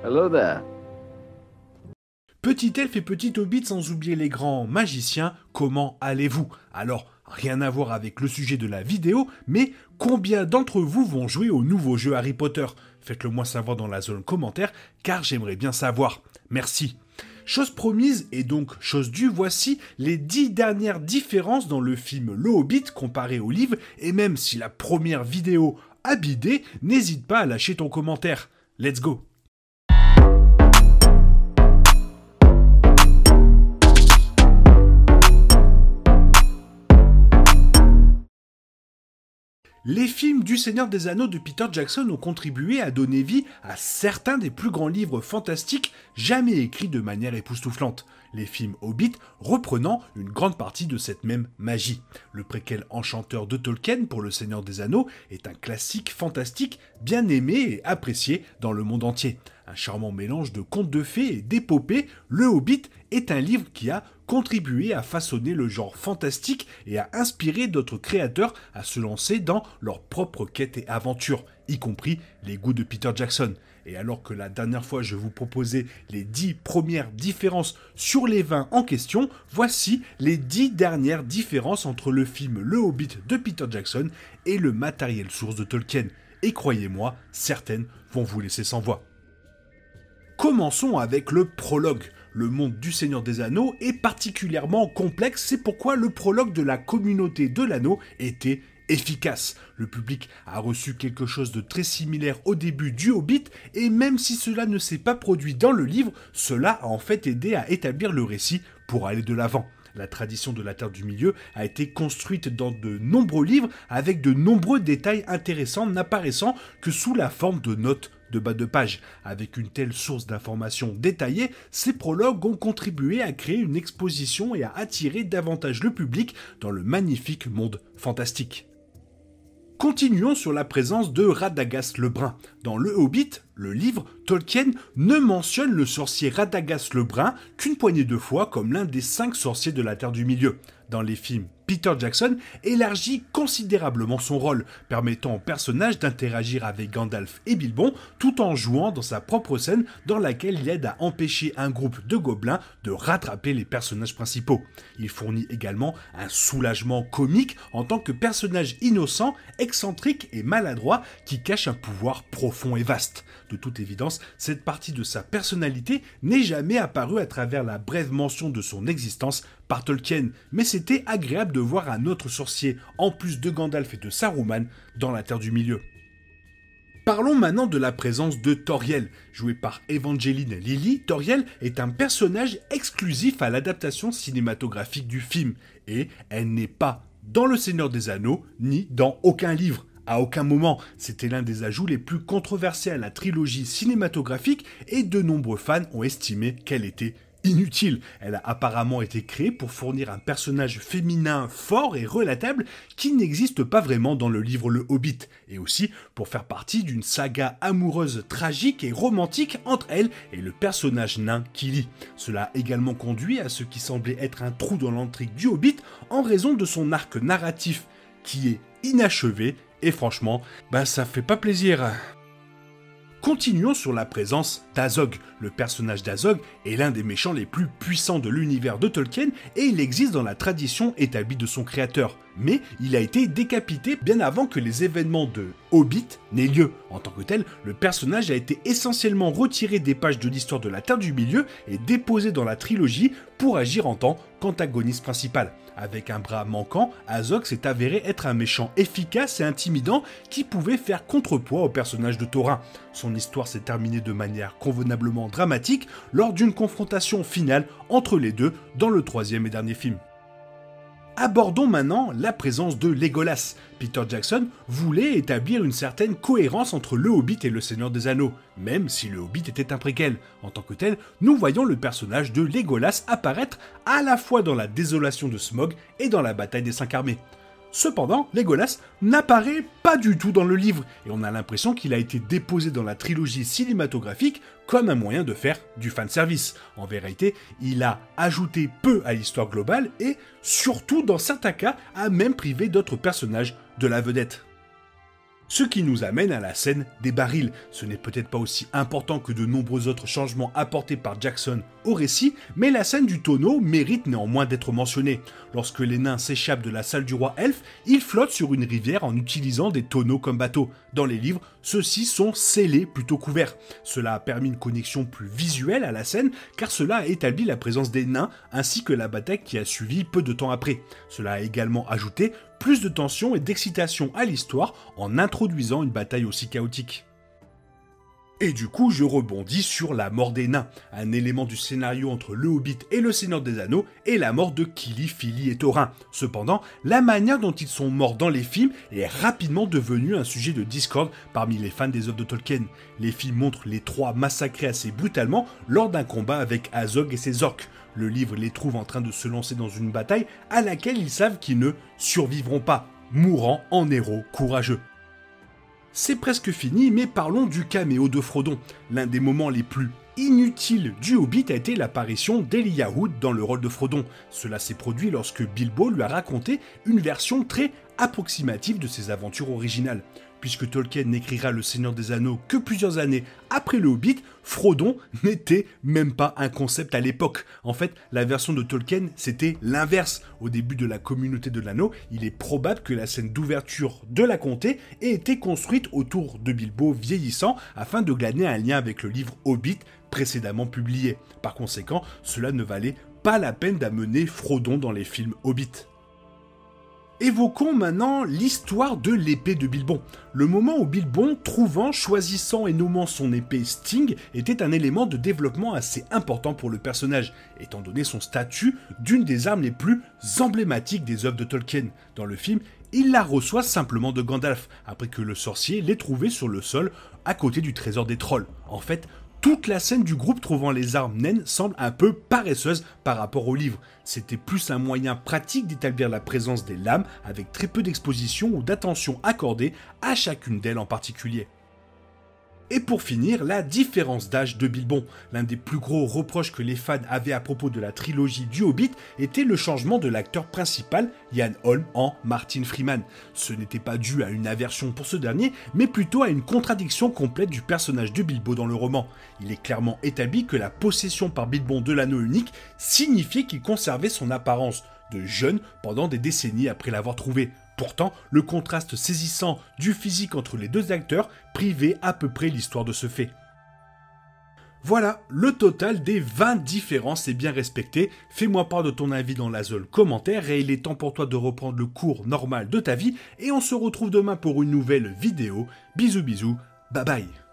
Hello there. Petit elfe et petit hobbit sans oublier les grands magiciens, comment allez-vous? Alors, rien à voir avec le sujet de la vidéo, mais combien d'entre vous vont jouer au nouveau jeu Harry Potter? Faites-le moi savoir dans la zone commentaire, car j'aimerais bien savoir. Merci. Chose promise et donc chose due, voici les 10 dernières différences dans le film Le Hobbit comparé au livre, et même si la première vidéo a bidé, n'hésite pas à lâcher ton commentaire. Let's go! Les films du Seigneur des Anneaux de Peter Jackson ont contribué à donner vie à certains des plus grands livres fantastiques jamais écrits de manière époustouflante. Les films Hobbit reprenant une grande partie de cette même magie. Le préquel enchanteur de Tolkien pour le Seigneur des Anneaux est un classique fantastique bien aimé et apprécié dans le monde entier. Un charmant mélange de contes de fées et d'épopées, Le Hobbit est un livre qui a contribué à façonner le genre fantastique et à inspirer d'autres créateurs à se lancer dans leurs propres quêtes et aventures, y compris les goûts de Peter Jackson. Et alors que la dernière fois je vous proposais les 10 premières différences sur les 20 en question, voici les 10 dernières différences entre le film Le Hobbit de Peter Jackson et le matériel source de Tolkien. Et croyez-moi, certaines vont vous laisser sans voix. Commençons avec le prologue. Le monde du Seigneur des Anneaux est particulièrement complexe, c'est pourquoi le prologue de la communauté de l'anneau était efficace. Le public a reçu quelque chose de très similaire au début du Hobbit, et même si cela ne s'est pas produit dans le livre, cela a en fait aidé à établir le récit pour aller de l'avant. La tradition de la Terre du Milieu a été construite dans de nombreux livres avec de nombreux détails intéressants n'apparaissant que sous la forme de notes de bas de page. Avec une telle source d'informations détaillées, ces prologues ont contribué à créer une exposition et à attirer davantage le public dans le magnifique monde fantastique. Continuons sur la présence de Radagast le Brun. Dans Le Hobbit, le livre, Tolkien ne mentionne le sorcier Radagast le Brun qu'une poignée de fois comme l'un des 5 sorciers de la Terre du Milieu. Dans les films, Peter Jackson élargit considérablement son rôle, permettant au personnage d'interagir avec Gandalf et Bilbon tout en jouant dans sa propre scène dans laquelle il aide à empêcher un groupe de gobelins de rattraper les personnages principaux. Il fournit également un soulagement comique en tant que personnage innocent, excentrique et maladroit qui cache un pouvoir profond et vaste. De toute évidence, cette partie de sa personnalité n'est jamais apparue à travers la brève mention de son existence par Tolkien, mais c'était agréable de voir un autre sorcier, en plus de Gandalf et de Saruman, dans la Terre du Milieu. Parlons maintenant de la présence de Tauriel. Joué par Evangeline Lilly, Tauriel est un personnage exclusif à l'adaptation cinématographique du film, et elle n'est pas dans Le Seigneur des Anneaux, ni dans aucun livre. À aucun moment, c'était l'un des ajouts les plus controversés à la trilogie cinématographique, et de nombreux fans ont estimé qu'elle était inutile. Elle a apparemment été créée pour fournir un personnage féminin fort et relatable qui n'existe pas vraiment dans le livre Le Hobbit, et aussi pour faire partie d'une saga amoureuse tragique et romantique entre elle et le personnage nain Kili. Cela a également conduit à ce qui semblait être un trou dans l'intrigue du Hobbit en raison de son arc narratif qui est inachevé, et franchement, ça fait pas plaisir. Continuons sur la présence d'Azog. Le personnage d'Azog est l'un des méchants les plus puissants de l'univers de Tolkien et il existe dans la tradition établie de son créateur. Mais il a été décapité bien avant que les événements de Hobbit n'aient lieu. En tant que tel, le personnage a été essentiellement retiré des pages de l'histoire de la Terre du Milieu et déposé dans la trilogie pour agir en tant qu'antagoniste principal. Avec un bras manquant, Azog s'est avéré être un méchant efficace et intimidant qui pouvait faire contrepoids au personnage de Thorin. Son histoire s'est terminée de manière convenablement dramatique lors d'une confrontation finale entre les deux dans le 3e et dernier film. Abordons maintenant la présence de Legolas. Peter Jackson voulait établir une certaine cohérence entre le Hobbit et le Seigneur des Anneaux, même si le Hobbit était un préquel. En tant que tel, nous voyons le personnage de Legolas apparaître à la fois dans la désolation de Smaug et dans la bataille des 5 armées. Cependant, Legolas n'apparaît pas du tout dans le livre, et on a l'impression qu'il a été déposé dans la trilogie cinématographique comme un moyen de faire du fanservice. En vérité, il a ajouté peu à l'histoire globale et, surtout dans certains cas, a même privé d'autres personnages de la vedette. Ce qui nous amène à la scène des barils. Ce n'est peut-être pas aussi important que de nombreux autres changements apportés par Jackson au récit, mais la scène du tonneau mérite néanmoins d'être mentionnée. Lorsque les nains s'échappent de la salle du roi elfe, ils flottent sur une rivière en utilisant des tonneaux comme bateaux. Dans les livres, ceux-ci sont scellés plutôt qu'ouverts. Cela a permis une connexion plus visuelle à la scène, car cela a établi la présence des nains ainsi que la bataille qui a suivi peu de temps après. Cela a également ajouté plus de tension et d'excitation à l'histoire en introduisant une bataille aussi chaotique. Et du coup, je rebondis sur la mort des nains, un élément du scénario entre le Hobbit et le Seigneur des Anneaux, et la mort de Kili, Fili et Thorin. Cependant, la manière dont ils sont morts dans les films est rapidement devenue un sujet de discorde parmi les fans des œuvres de Tolkien. Les films montrent les trois massacrés assez brutalement lors d'un combat avec Azog et ses orques. Le livre les trouve en train de se lancer dans une bataille à laquelle ils savent qu'ils ne survivront pas, mourant en héros courageux. C'est presque fini, mais parlons du caméo de Frodon. L'un des moments les plus inutiles du Hobbit a été l'apparition d'Elijah Wood dans le rôle de Frodon. Cela s'est produit lorsque Bilbo lui a raconté une version très approximative de ses aventures originales. Puisque Tolkien n'écrira Le Seigneur des Anneaux que plusieurs années après le Hobbit, Frodon n'était même pas un concept à l'époque. En fait, la version de Tolkien, c'était l'inverse. Au début de la communauté de l'anneau, il est probable que la scène d'ouverture de la comté ait été construite autour de Bilbo vieillissant afin de glaner un lien avec le livre Hobbit précédemment publié. Par conséquent, cela ne valait pas la peine d'amener Frodon dans les films Hobbit. Évoquons maintenant l'histoire de l'épée de Bilbon. Le moment où Bilbon, trouvant, choisissant et nommant son épée Sting, était un élément de développement assez important pour le personnage, étant donné son statut d'une des armes les plus emblématiques des œuvres de Tolkien. Dans le film, il la reçoit simplement de Gandalf, après que le sorcier l'ait trouvée sur le sol, à côté du trésor des trolls. En fait, toute la scène du groupe trouvant les armes naines semble un peu paresseuse par rapport au livre. C'était plus un moyen pratique d'établir la présence des lames avec très peu d'exposition ou d'attention accordée à chacune d'elles en particulier. Et pour finir, la différence d'âge de Bilbon. L'un des plus gros reproches que les fans avaient à propos de la trilogie du Hobbit était le changement de l'acteur principal, Ian Holm, en Martin Freeman. Ce n'était pas dû à une aversion pour ce dernier, mais plutôt à une contradiction complète du personnage de Bilbo dans le roman. Il est clairement établi que la possession par Bilbon de l'anneau unique signifiait qu'il conservait son apparence de jeune pendant des décennies après l'avoir trouvé. Pourtant, le contraste saisissant du physique entre les deux acteurs privait à peu près l'histoire de ce fait. Voilà, le total des 20 différences est bien respecté. Fais-moi part de ton avis dans la zone commentaire et il est temps pour toi de reprendre le cours normal de ta vie et on se retrouve demain pour une nouvelle vidéo. Bisous bisous, bye bye.